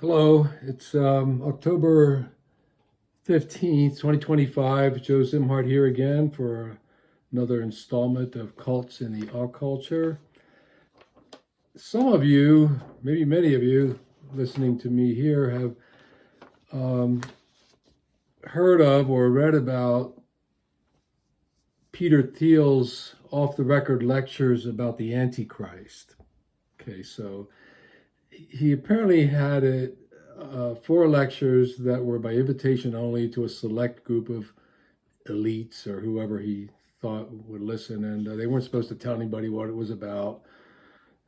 Hello, it's October 15th, 2025. Joe Zimhart here again for another installment of Cults in the Alt Culture. Some of you, maybe many of you listening to me here, have um, heard of or read about Peter Thiel's off the record lectures about the antichrist. Okay, so he apparently had it four lectures that were by invitation only to a select group of elites or whoever he thought would listen, and they weren't supposed to tell anybody what it was about.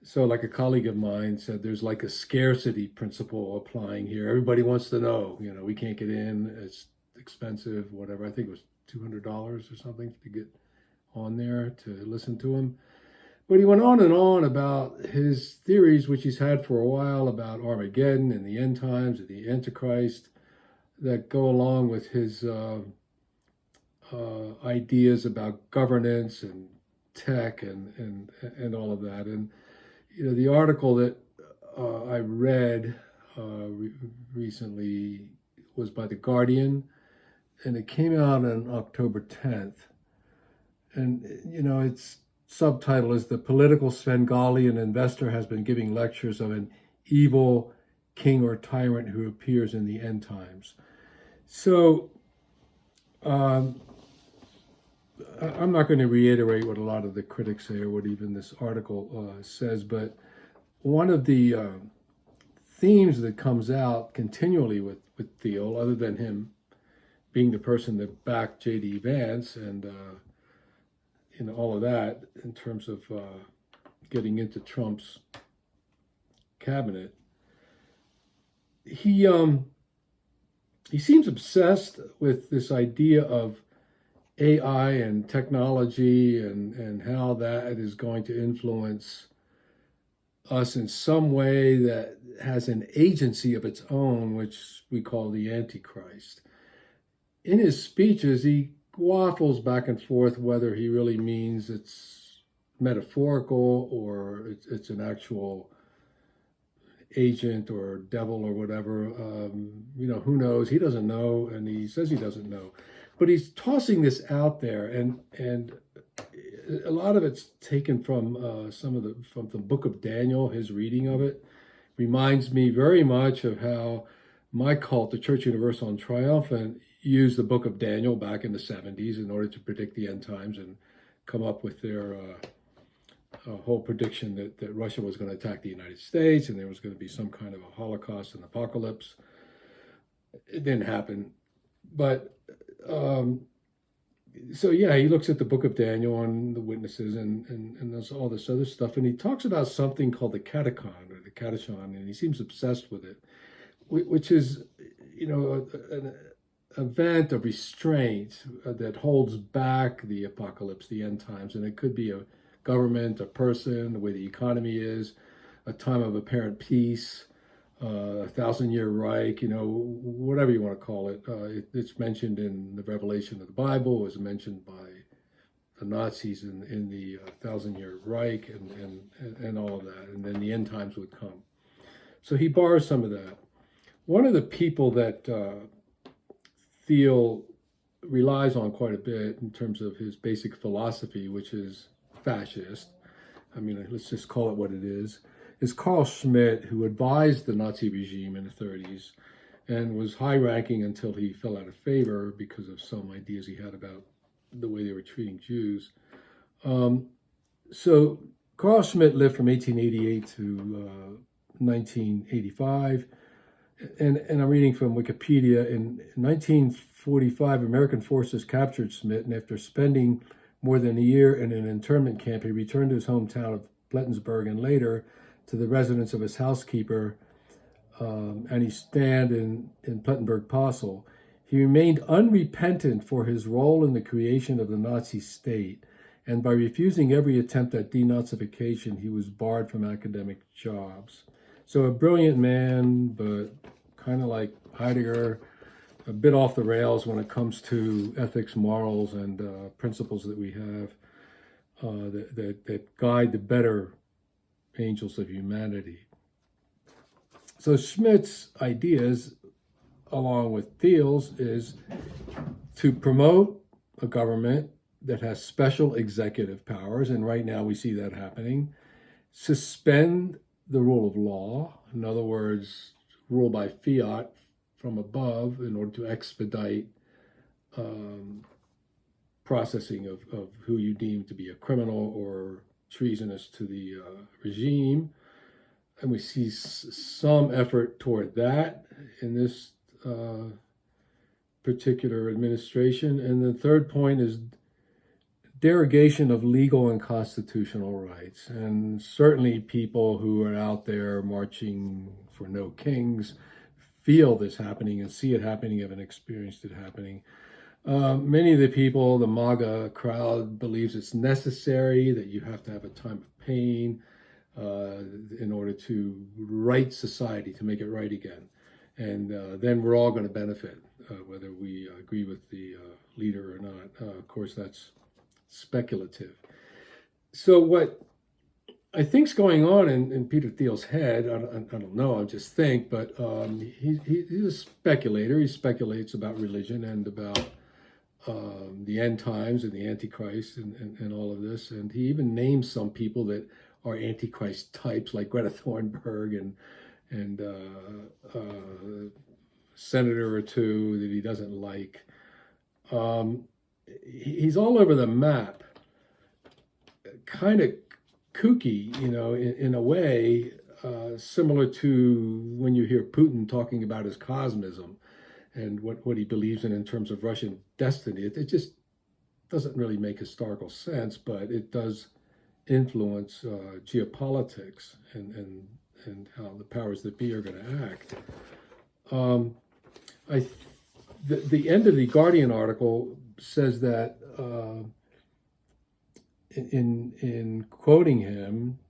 So, like a colleague of mine said, there's like a scarcity principle applying here. Everybody wants to know. We can't get in. It's expensive, whatever. I think it was $200 or something to get on there to listen to him. But he went on and on about his theories, which he's had for a while, about Armageddon and the end times and the Antichrist, that go along with his ideas about governance and tech and all of that. And the article that I read recently was by The Guardian, and it came out on October 10th. And its subtitle is "The Political Svengalian Investor Has Been Giving Lectures of an Evil King or Tyrant Who Appears in the End Times." So I'm not going to reiterate what a lot of the critics say or what even this article says, but one of the themes that comes out continually with Thiel, other than him being the person that backed J.D. Vance and all of that in terms of getting into Trump's cabinet, he seems obsessed with this idea of AI and technology and how that is going to influence us in some way that has an agency of its own, which we call the Antichrist. In his speeches, he waffles back and forth whether he really means it's metaphorical or it's an actual agent or devil or whatever. Who knows? He doesn't know, and he says he doesn't know. But he's tossing this out there, and a lot of it's taken from from the Book of Daniel. His reading of it reminds me very much of how my cult, the Church Universal and Triumphant, used the Book of Daniel back in the 70s in order to predict the end times and come up with their whole prediction that Russia was going to attack the United States and there was going to be some kind of a Holocaust and apocalypse. It didn't happen. But so yeah, he looks at the Book of Daniel and the witnesses and does all this other stuff, and he talks about something called the catechon or the catechon, and he seems obsessed with it, which is an event of restraint that holds back the apocalypse, the end times, and it could be a government, a person, the way the economy is, a time of apparent peace, a thousand-year Reich, whatever you want to call it. It's mentioned in the Revelation of the Bible. It was mentioned by the Nazis in the thousand-year Reich and all of that. And then the end times would come. So he borrows some of that. One of the people that Thiel relies on quite a bit in terms of his basic philosophy, which is fascist. I mean, let's just call it what it is Carl Schmitt, who advised the Nazi regime in the 30s and was high-ranking until he fell out of favor because of some ideas he had about the way they were treating Jews. So Carl Schmitt lived from 1888 to 1985. And I'm reading from Wikipedia. In 1945, American forces captured Schmitt, and after spending more than a year in an internment camp, he returned to his hometown of Plettsburgh and later to the residence of his housekeeper, and he stand in Plettenberg Posel. He remained unrepentant for his role in the creation of the Nazi state, and by refusing every attempt at denazification, he was barred from academic jobs. So a brilliant man, but kind of like Heidegger, a bit off the rails when it comes to ethics, morals, and principles that we have that guide the better angels of humanity. So Schmidt's ideas, along with Thiel's, is to promote a government that has special executive powers, and right now we see that happening. Suspend the rule of law, in other words, rule by fiat from above in order to expedite processing of who you deem to be a criminal or treasonous to the regime. And we see some effort toward that in this particular administration. And the third point is derogation of legal and constitutional rights. And certainly people who are out there marching for no kings feel this happening and see it happening, have experienced it happening. Many of the people, the MAGA crowd, believes it's necessary, that you have to have a time of pain in order to right society, to make it right again. And then we're all going to benefit, whether we agree with the leader or not. Of course, that's speculative. So what I think's going on in Peter Thiel's head, I don't know, I just think, but he's a speculator. He speculates about religion and about the end times and the antichrist and all of this. And he even names some people that are antichrist types, like Greta Thunberg and senator or two that he doesn't like. He's all over the map, kind of kooky, in a way, similar to when you hear Putin talking about his cosmism and what he believes in terms of Russian destiny. It just doesn't really make historical sense, but it does influence geopolitics and how the powers that be are going to act. The end of the Guardian article says that in quoting him,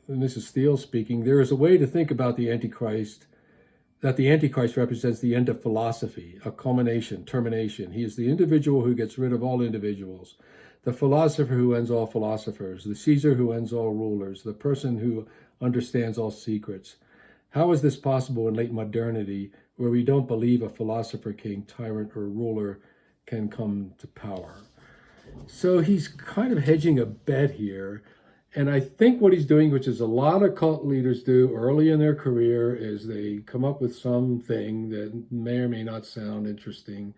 and this is Thiel speaking, there is a way to think about the Antichrist, that the Antichrist represents the end of philosophy, a culmination, termination. He is the individual who gets rid of all individuals, the philosopher who ends all philosophers, the Caesar who ends all rulers, the person who understands all secrets. How is this possible in late modernity, where we don't believe a philosopher, king, tyrant, or ruler can come to power? So he's kind of hedging a bet here. And I think what he's doing, which is a lot of cult leaders do early in their career, is they come up with something that may or may not sound interesting,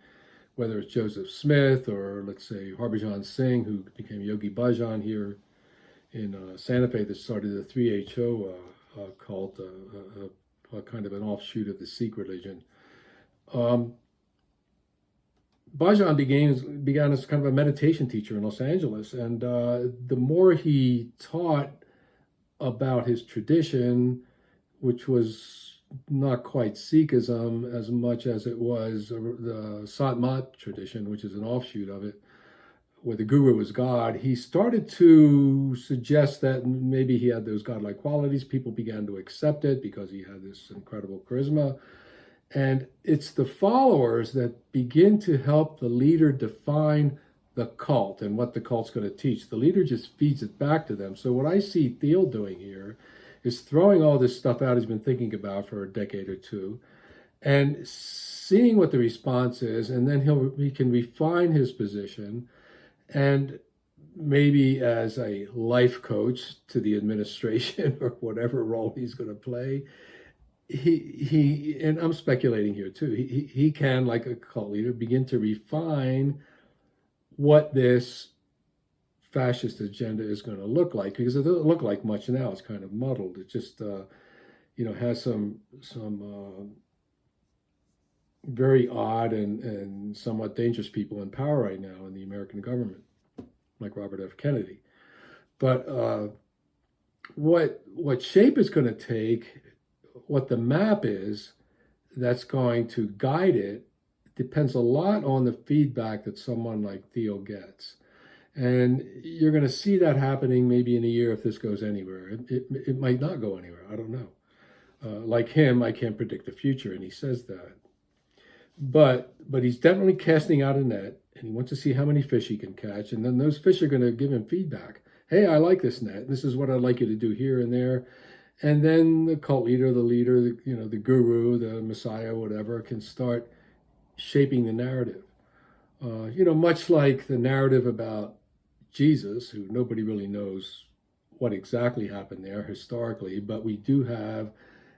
whether it's Joseph Smith or, let's say, Harbhajan Singh, who became Yogi Bhajan here in Santa Fe, that started the 3HO cult, kind of an offshoot of the Sikh religion. Bhajan began as kind of a meditation teacher in Los Angeles, and the more he taught about his tradition, which was not quite Sikhism as much as it was the Satmat tradition, which is an offshoot of it, where the guru was God, he started to suggest that maybe he had those godlike qualities. People began to accept it because he had this incredible charisma. And it's the followers that begin to help the leader define the cult and what the cult's going to teach. The leader just feeds it back to them. So what I see Thiel doing here is throwing all this stuff out he's been thinking about for a decade or two and seeing what the response is, and then he can refine his position, and maybe as a life coach to the administration or whatever role he's going to play, he and I'm speculating here too, he can, like a cult leader, begin to refine what this fascist agenda is going to look like, because it doesn't look like much now. It's kind of muddled. It just has some very odd and somewhat dangerous people in power right now in the American government, like Robert F. Kennedy. But what shape it's going to take, what the map is that's going to guide it, depends a lot on the feedback that someone like Thiel gets. And you're going to see that happening maybe in a year if this goes anywhere. It might not go anywhere. I don't know. Like him, I can't predict the future, and he says that. But he's definitely casting out a net, and he wants to see how many fish he can catch. And then those fish are going to give him feedback. Hey, I like this net. This is what I'd like you to do here and there. And then the cult leader, the guru, the messiah, whatever, can start shaping the narrative. Much like the narrative about Jesus, who nobody really knows what exactly happened there historically, but we do have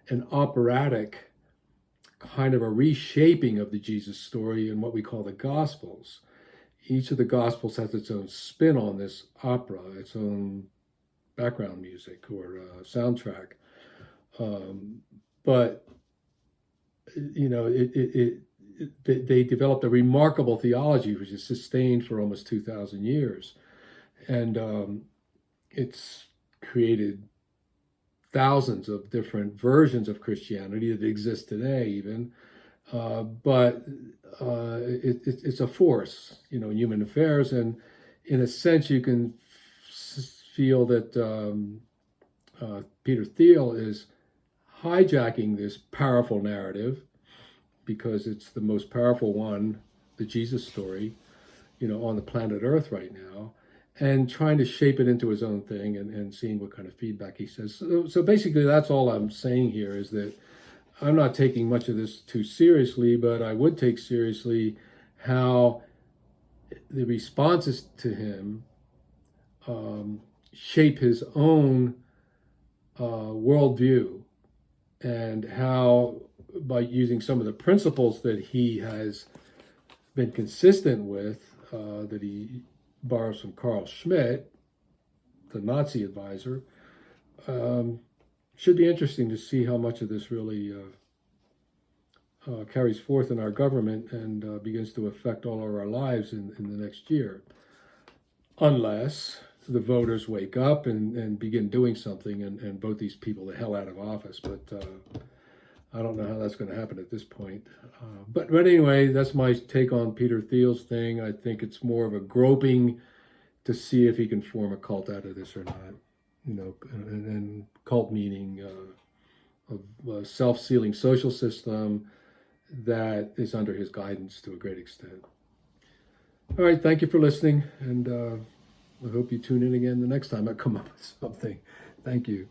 an operatic kind of a reshaping of the Jesus story in what we call the Gospels. Each of the Gospels has its own spin on this opera, its own background music or soundtrack. But they developed a remarkable theology which is sustained for almost 2,000 years. And it's created thousands of different versions of Christianity that exist today even. It's a force, in human affairs. And in a sense, you can feel that Peter Thiel is hijacking this powerful narrative because it's the most powerful one, the Jesus story, on the planet Earth right now, and trying to shape it into his own thing and seeing what kind of feedback he says. So basically, that's all I'm saying here is that I'm not taking much of this too seriously, but I would take seriously how the responses to him shape his own worldview, and how by using some of the principles that he has been consistent with, that he borrows from Carl Schmitt, the Nazi advisor, should be interesting to see how much of this really carries forth in our government and begins to affect all of our lives in the next year. Unless the voters wake up and begin doing something and vote these people the hell out of office. But I don't know how that's going to happen at this point. But anyway, that's my take on Peter Thiel's thing. I think it's more of a groping to see if he can form a cult out of this or not. And cult meaning a self-sealing social system that is under his guidance to a great extent. All right, thank you for listening, and I hope you tune in again the next time I come up with something. Thank you.